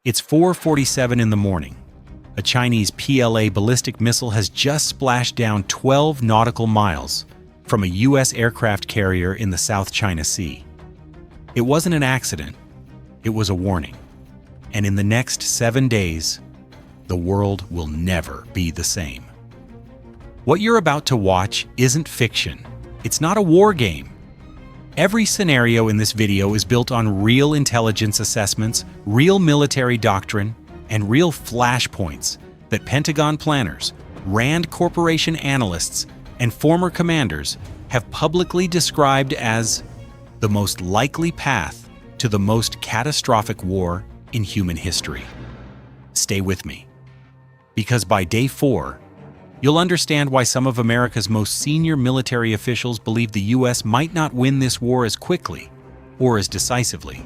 It's 4:47 in the morning. A Chinese PLA ballistic missile has just splashed down 12 nautical miles from a U.S. aircraft carrier in the South China Sea. It wasn't an accident, it was a warning. And in the next 7 days, the world will never be the same. What you're about to watch isn't fiction. It's not a war game. Every scenario in this video is built on real intelligence assessments, real military doctrine, and real flashpoints that Pentagon planners, Rand Corporation analysts, and former commanders have publicly described as the most likely path to the most catastrophic war in human history. Stay with me, because by day 4, you'll understand why some of America's most senior military officials believe the U.S. might not win this war as quickly or as decisively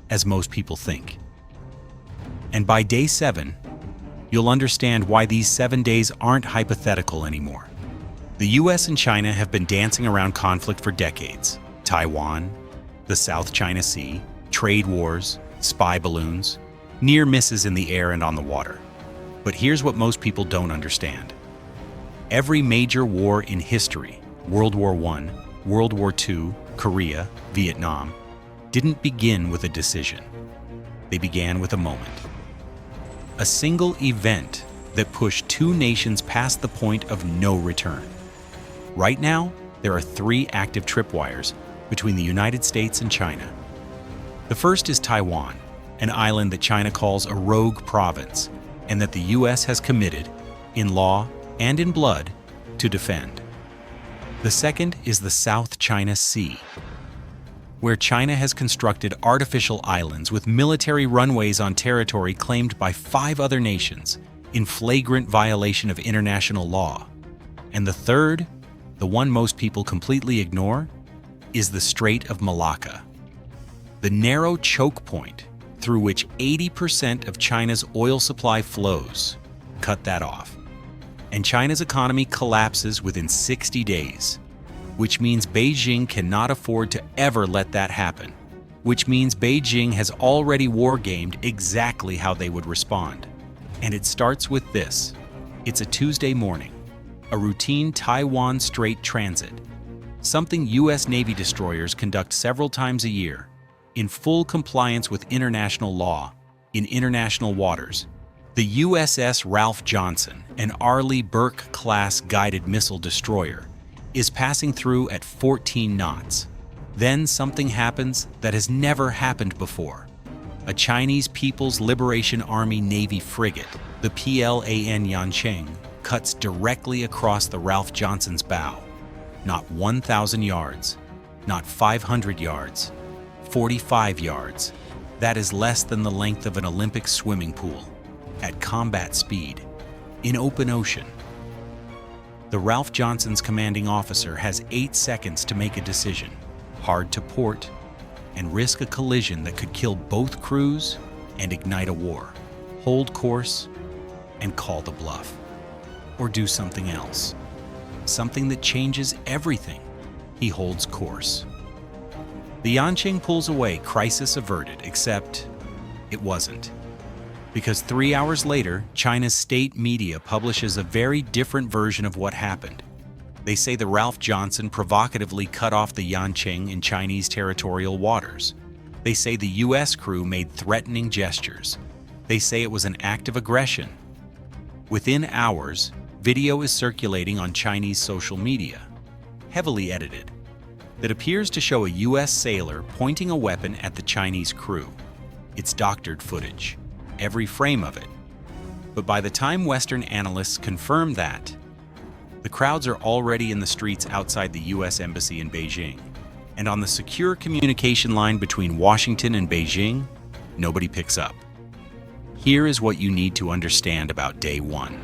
as most people think. And by day 7, you'll understand why these 7 days aren't hypothetical anymore. The U.S. and China have been dancing around conflict for decades. Taiwan, the South China Sea, trade wars, spy balloons, near misses in the air and on the water. But here's what most people don't understand. Every major war in history, World War I, World War II, Korea, Vietnam, didn't begin with a decision. They began with a moment. A single event that pushed two nations past the point of no return. Right now, there are 3 active tripwires between the United States and China. The first is Taiwan, an island that China calls a rogue province, and that the U.S. has committed, in law and in blood, to defend. The second is the South China Sea, where China has constructed artificial islands with military runways on territory claimed by 5 other nations in flagrant violation of international law. And the third, the one most people completely ignore, is the Strait of Malacca, the narrow choke point through which 80% of China's oil supply flows. Cut that off, and China's economy collapses within 60 days. Which means Beijing cannot afford to ever let that happen. Which means Beijing has already wargamed exactly how they would respond. And it starts with this. It's a Tuesday morning, a routine Taiwan Strait transit, something U.S. Navy destroyers conduct several times a year, in full compliance with international law, in international waters. The USS Ralph Johnson, an Arleigh Burke-class guided missile destroyer, is passing through at 14 knots. Then something happens that has never happened before. A Chinese People's Liberation Army Navy frigate, the PLAN Yancheng, cuts directly across the Ralph Johnson's bow. Not 1,000 yards, not 500 yards, 45 yards. That is less than the length of an Olympic swimming pool, at combat speed, in open ocean. The Ralph Johnson's commanding officer has 8 seconds to make a decision, hard to port, and risk a collision that could kill both crews and ignite a war. Hold course and call the bluff. Or do something else. Something that changes everything. He holds course. The Yancheng pulls away, crisis averted, except it wasn't. Because 3 hours later, China's state media publishes a very different version of what happened. They say the Ralph Johnson provocatively cut off the Yancheng in Chinese territorial waters. They say the U.S. crew made threatening gestures. They say it was an act of aggression. Within hours, video is circulating on Chinese social media, heavily edited, that appears to show a U.S. sailor pointing a weapon at the Chinese crew. It's doctored footage. Every frame of it. But by the time Western analysts confirm that, the crowds are already in the streets outside the U.S. Embassy in Beijing. And on the secure communication line between Washington and Beijing, nobody picks up. Here is what you need to understand about day 1.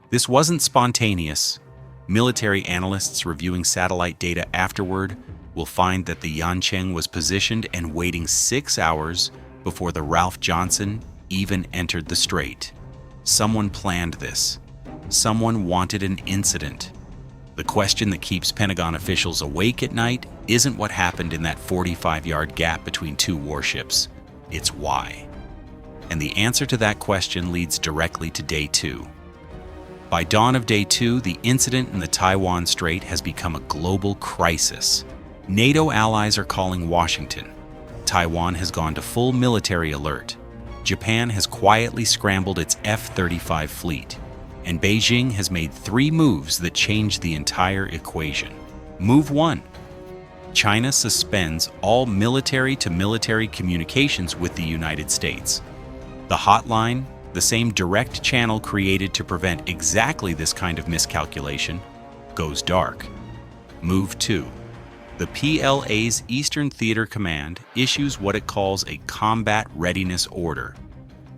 This wasn't spontaneous. Military analysts reviewing satellite data afterward will find that the Yancheng was positioned and waiting 6 hours before the Ralph Johnson even entered the strait. Someone planned this. Someone wanted an incident. The question that keeps Pentagon officials awake at night isn't what happened in that 45-yard gap between 2 warships. It's why. And the answer to that question leads directly to Day 2. By dawn of Day 2, the incident in the Taiwan Strait has become a global crisis. NATO allies are calling Washington. Taiwan has gone to full military alert. Japan has quietly scrambled its F-35 fleet. And Beijing has made 3 moves that change the entire equation. Move 1. China suspends all military-to-military communications with the United States. The hotline, the same direct channel created to prevent exactly this kind of miscalculation, goes dark. Move 2. The PLA's Eastern Theater Command issues what it calls a combat readiness order,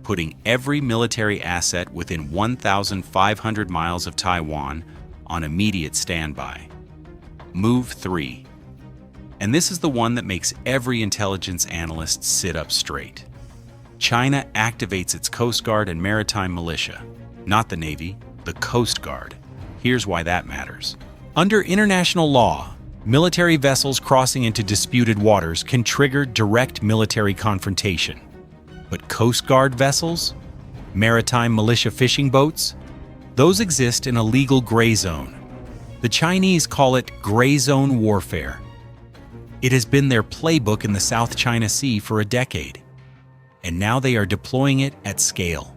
putting every military asset within 1,500 miles of Taiwan on immediate standby. Move 3. And this is the one that makes every intelligence analyst sit up straight. China activates its Coast Guard and maritime militia, not the Navy, the Coast Guard. Here's why that matters. Under international law, military vessels crossing into disputed waters can trigger direct military confrontation. But Coast Guard vessels, maritime militia fishing boats, those exist in a legal gray zone. The Chinese call it gray zone warfare. It has been their playbook in the South China Sea for a decade, and now they are deploying it at scale.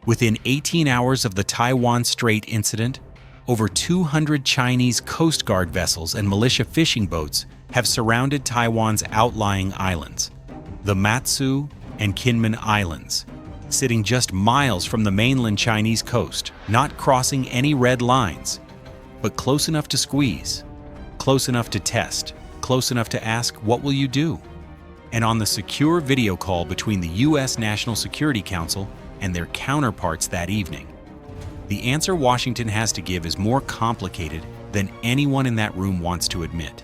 Within 18 hours of the Taiwan Strait incident, over 200 Chinese Coast Guard vessels and militia fishing boats have surrounded Taiwan's outlying islands, the Matsu and Kinmen Islands, sitting just miles from the mainland Chinese coast, not crossing any red lines, but close enough to squeeze, close enough to test, close enough to ask, "What will you do?" And on the secure video call between the U.S. National Security Council and their counterparts that evening, the answer Washington has to give is more complicated than anyone in that room wants to admit.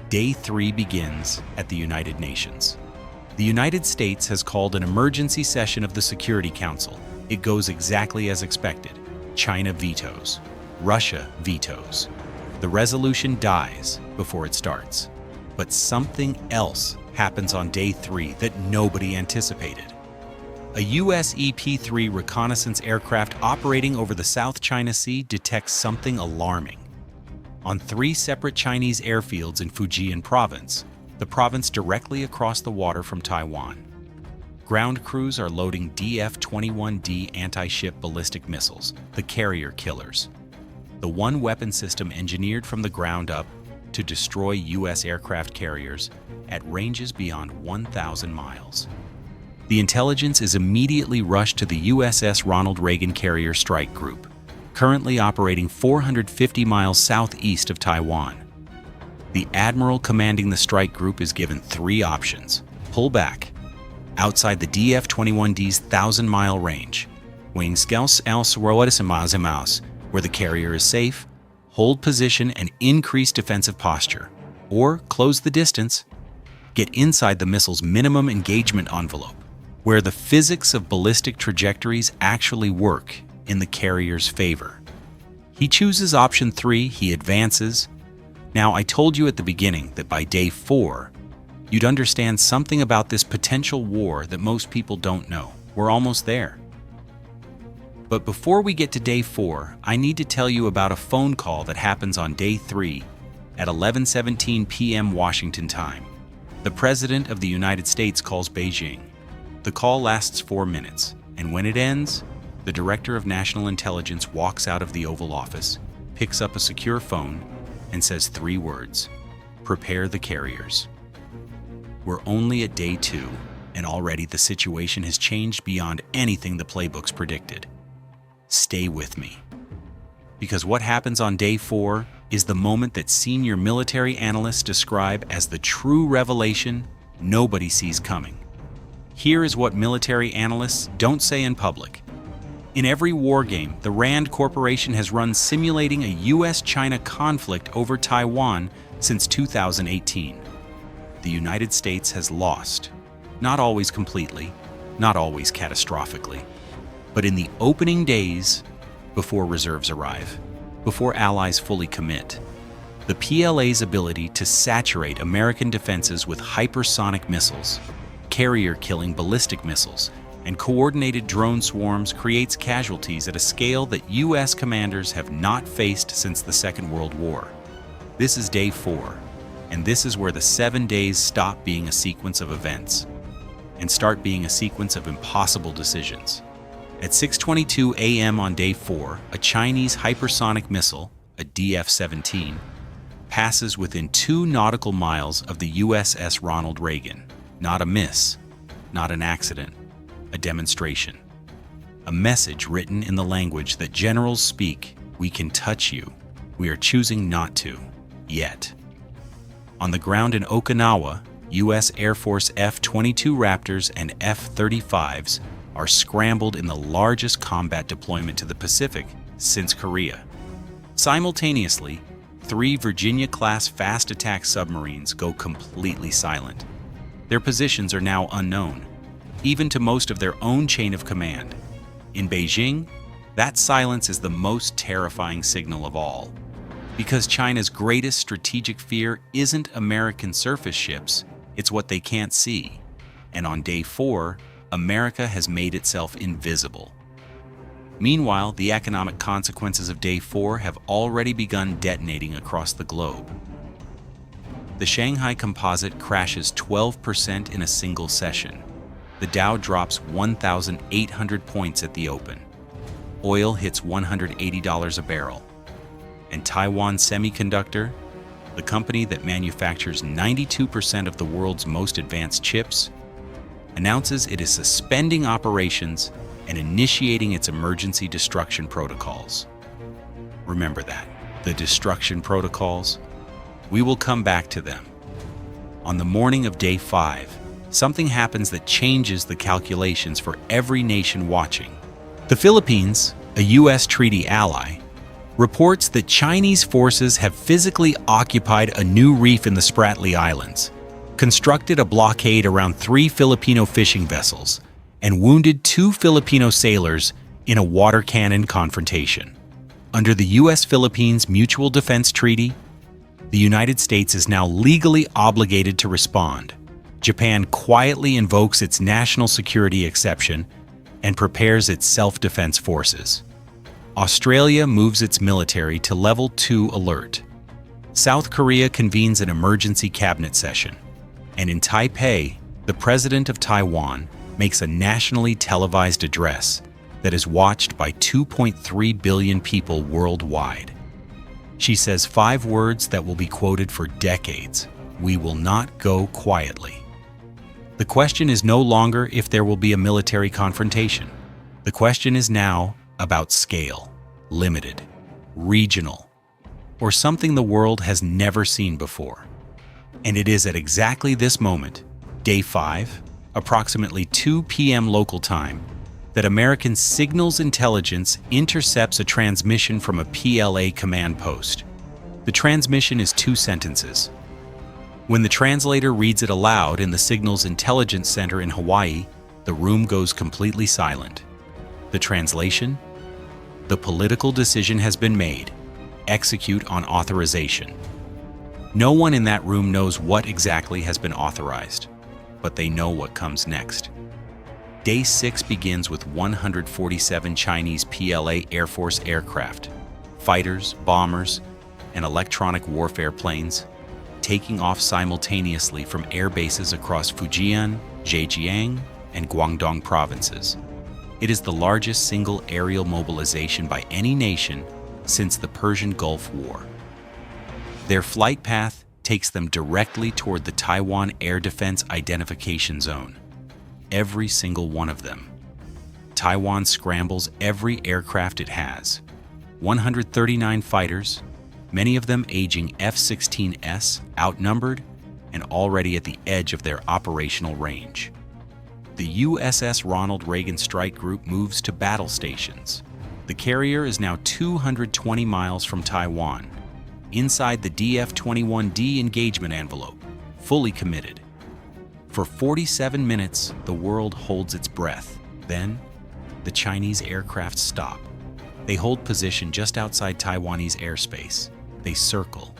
Day 3 begins at the United Nations. The United States has called an emergency session of the Security Council. It goes exactly as expected. China vetoes. Russia vetoes. The resolution dies before it starts. But something else happens on Day 3 that nobody anticipated. A U.S. EP-3 reconnaissance aircraft operating over the South China Sea detects something alarming. On 3 separate Chinese airfields in Fujian Province, the province directly across the water from Taiwan, ground crews are loading DF-21D anti-ship ballistic missiles, the carrier killers, the one weapon system engineered from the ground up to destroy U.S. aircraft carriers at ranges beyond 1,000 miles. The intelligence is immediately rushed to the USS Ronald Reagan Carrier Strike Group, currently operating 450 miles southeast of Taiwan. The admiral commanding the strike group is given 3 options. Pull back, outside the DF-21D's 1,000-mile range, where the carrier is safe, hold position and increase defensive posture, or close the distance, get inside the missile's minimum engagement envelope, where the physics of ballistic trajectories actually work in the carrier's favor. He chooses option 3, he advances. Now, I told you at the beginning that by Day 4, you'd understand something about this potential war that most people don't know. We're almost there. But before we get to Day 4, I need to tell you about a phone call that happens on Day 3 at 11:17 p.m. Washington time. The President of the United States calls Beijing. The call lasts 4 minutes, and when it ends, the Director of National Intelligence walks out of the Oval Office, picks up a secure phone, and says 3 words: "Prepare the carriers." We're only at Day 2, and already the situation has changed beyond anything the playbooks predicted. Stay with me. Because what happens on Day 4 is the moment that senior military analysts describe as the true revelation nobody sees coming. Here is what military analysts don't say in public. In every war game, the Rand Corporation has run simulating a U.S. China conflict over Taiwan since 2018. The United States has lost, not always completely, not always catastrophically, but in the opening days, before reserves arrive, before allies fully commit, the PLA's ability to saturate American defenses with hypersonic missiles, carrier-killing ballistic missiles, and coordinated drone swarms creates casualties at a scale that U.S. commanders have not faced since the Second World War. This is day 4, and this is where the 7 days stop being a sequence of events and start being a sequence of impossible decisions. At 6:22 a.m. on day 4, a Chinese hypersonic missile, a DF-17, passes within 2 nautical miles of the USS Ronald Reagan. Not a miss, not an accident, a demonstration. A message written in the language that generals speak: we can touch you, we are choosing not to, yet. On the ground in Okinawa, U.S. Air Force F-22 Raptors and F-35s are scrambled in the largest combat deployment to the Pacific since Korea. Simultaneously, 3 Virginia-class fast attack submarines go completely silent. Their positions are now unknown, even to most of their own chain of command. In Beijing, that silence is the most terrifying signal of all, because China's greatest strategic fear isn't American surface ships, it's what they can't see. And on day 4, America has made itself invisible. Meanwhile, the economic consequences of day 4 have already begun detonating across the globe. The Shanghai Composite crashes 12% in a single session. The Dow drops 1,800 points at the open. Oil hits $180 a barrel. And Taiwan Semiconductor, the company that manufactures 92% of the world's most advanced chips, announces it is suspending operations and initiating its emergency destruction protocols. Remember that, the destruction protocols? We will come back to them. On the morning of day 5, something happens that changes the calculations for every nation watching. The Philippines, a U.S. treaty ally, reports that Chinese forces have physically occupied a new reef in the Spratly Islands, constructed a blockade around 3 Filipino fishing vessels, and wounded 2 Filipino sailors in a water cannon confrontation. Under the U.S.-Philippines Mutual Defense Treaty, the United States is now legally obligated to respond. Japan quietly invokes its national security exception and prepares its self-defense forces. Australia moves its military to Level 2 alert. South Korea convenes an emergency cabinet session. And in Taipei, the president of Taiwan makes a nationally televised address that is watched by 2.3 billion people worldwide. She says 5 words that will be quoted for decades: "We will not go quietly." The question is no longer if there will be a military confrontation. The question is now about scale, limited, regional, or something the world has never seen before. And it is at exactly this moment, day 5, approximately 2 p.m. local time, that American signals intelligence intercepts a transmission from a PLA command post. The transmission is 2 sentences. When the translator reads it aloud in the Signals Intelligence Center in Hawaii, the room goes completely silent. The translation? The political decision has been made. Execute on authorization. No one in that room knows what exactly has been authorized, but they know what comes next. Day 6 begins with 147 Chinese PLA Air Force aircraft, fighters, bombers, and electronic warfare planes, taking off simultaneously from air bases across Fujian, Zhejiang, and Guangdong provinces. It is the largest single aerial mobilization by any nation since the Persian Gulf War. Their flight path takes them directly toward the Taiwan Air Defense Identification Zone. Every single one of them. Taiwan scrambles every aircraft it has. 139 fighters, many of them aging F-16S, outnumbered and already at the edge of their operational range. The USS Ronald Reagan Strike Group moves to battle stations. The carrier is now 220 miles from Taiwan, inside the DF-21D engagement envelope, fully committed. For 47 minutes, the world holds its breath. Then, the Chinese aircraft stop. They hold position just outside Taiwanese airspace. They circle.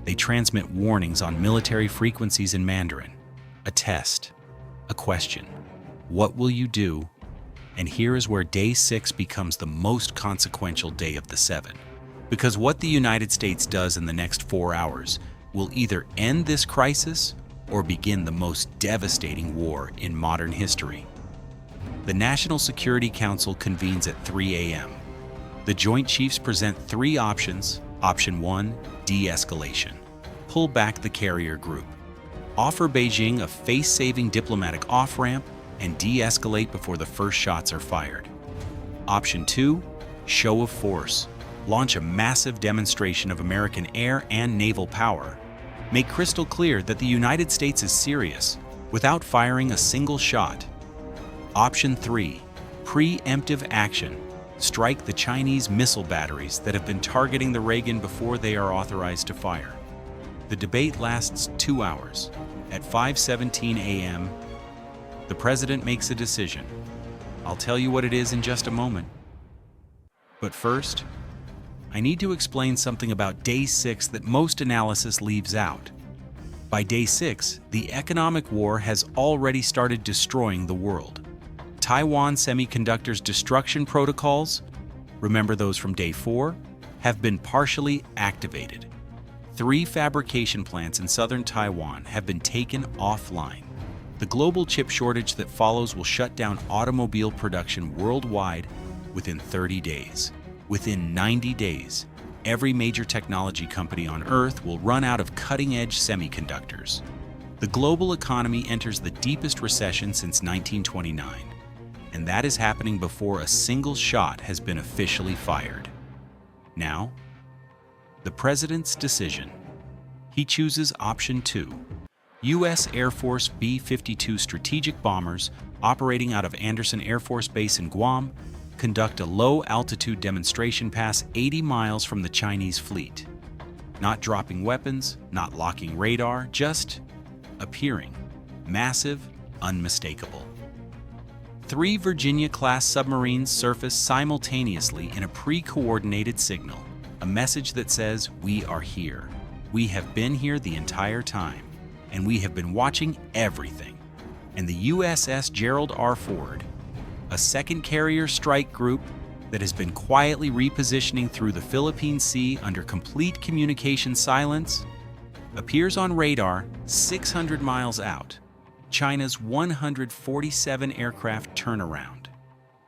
They transmit warnings on military frequencies in Mandarin. A test. a question. What will you do? And here is where Day 6 becomes the most consequential day of the 7. Because what the United States does in the next 4 hours will either end this crisis or begin the most devastating war in modern history. The National Security Council convenes at 3 a.m. The Joint Chiefs present 3 options. Option 1, de-escalation. Pull back the carrier group. Offer Beijing a face-saving diplomatic off-ramp and de-escalate before the first shots are fired. Option 2, show of force. Launch a massive demonstration of American air and naval power. Make crystal clear that the United States is serious without firing a single shot. Option 3, preemptive action. Strike the Chinese missile batteries that have been targeting the Reagan before they are authorized to fire. The debate lasts 2 hours. At 5:17 a.m., the president makes a decision. I'll tell you what it is in just a moment. But first, I need to explain something about Day 6 that most analysis leaves out. By Day 6, the economic war has already started destroying the world. Taiwan Semiconductor's destruction protocols, remember those from Day 4, have been partially activated. 3 fabrication plants in southern Taiwan have been taken offline. The global chip shortage that follows will shut down automobile production worldwide within 30 days. Within 90 days, every major technology company on Earth will run out of cutting-edge semiconductors. The global economy enters the deepest recession since 1929, and that is happening before a single shot has been officially fired. Now, the president's decision. He chooses option 2. U.S. Air Force B-52 strategic bombers operating out of Andersen Air Force Base in Guam conduct a low-altitude demonstration pass 80 miles from the Chinese fleet. Not dropping weapons, not locking radar, just appearing. Massive, unmistakable. 3 Virginia-class submarines surface simultaneously in a pre-coordinated signal, a message that says, "We are here. We have been here the entire time, and we have been watching everything." And the USS Gerald R. Ford, a second carrier strike group that has been quietly repositioning through the Philippine Sea under complete communication silence, appears on radar 600 miles out, China's 147 aircraft turnaround.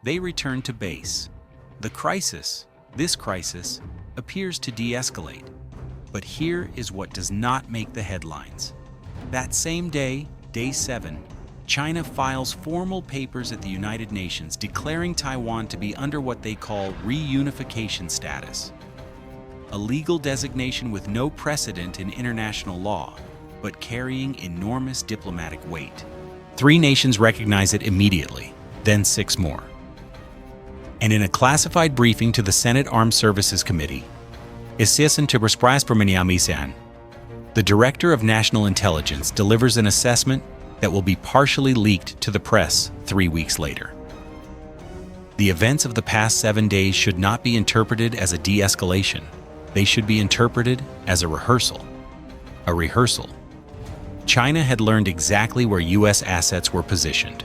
They return to base. This crisis, appears to de-escalate. But here is what does not make the headlines. That same day, Day 7, China files formal papers at the United Nations declaring Taiwan to be under what they call reunification status, a legal designation with no precedent in international law, but carrying enormous diplomatic weight. 3 nations recognize it immediately, then 6 more. And in a classified briefing to the Senate Armed Services Committee, the Director of National Intelligence delivers an assessment that will be partially leaked to the press 3 weeks later. The events of the past 7 days should not be interpreted as a de-escalation. They should be interpreted as a rehearsal. A rehearsal. China had learned exactly where U.S. assets were positioned,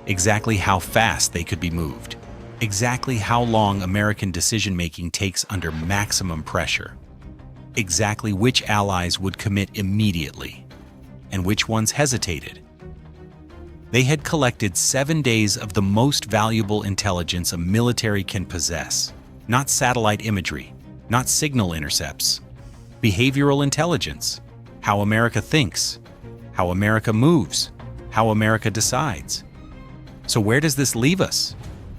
exactly how fast they could be moved, exactly how long American decision-making takes under maximum pressure, exactly which allies would commit immediately, and which ones hesitated. They had collected 7 days of the most valuable intelligence a military can possess, not satellite imagery, not signal intercepts, behavioral intelligence, how America thinks, how America moves, how America decides. So where does this leave us?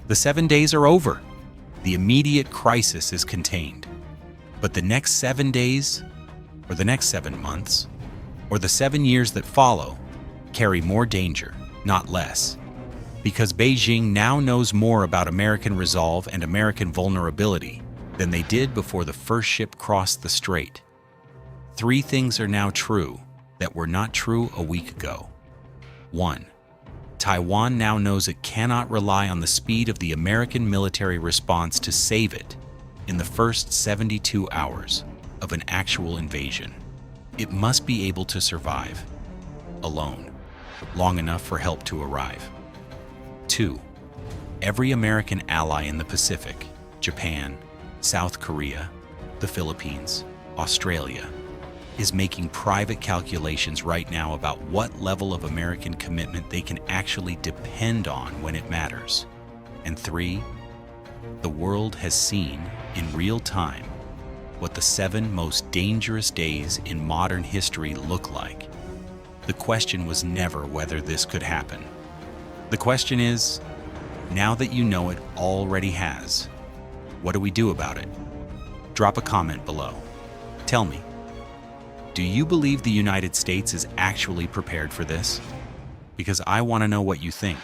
The 7 days are over. The immediate crisis is contained. But the next 7 days, or the next 7 months, or the 7 years that follow, carry more danger, not less. Because Beijing now knows more about American resolve and American vulnerability than they did before the first ship crossed the strait. 3 things are now true that were not true a week ago. 1. Taiwan now knows it cannot rely on the speed of the American military response to save it in the first 72 hours of an actual invasion. It must be able to survive alone. long enough for help to arrive. 2. Every American ally in the Pacific, Japan, South Korea, the Philippines, Australia, is making private calculations right now about what level of American commitment they can actually depend on when it matters. And 3. The world has seen, in real time, what the 7 most dangerous days in modern history look like. The question was never whether this could happen. The question is, now that you know it already has, what do we do about it? Drop a comment below. Tell me, do you believe the United States is actually prepared for this? Because I want to know what you think.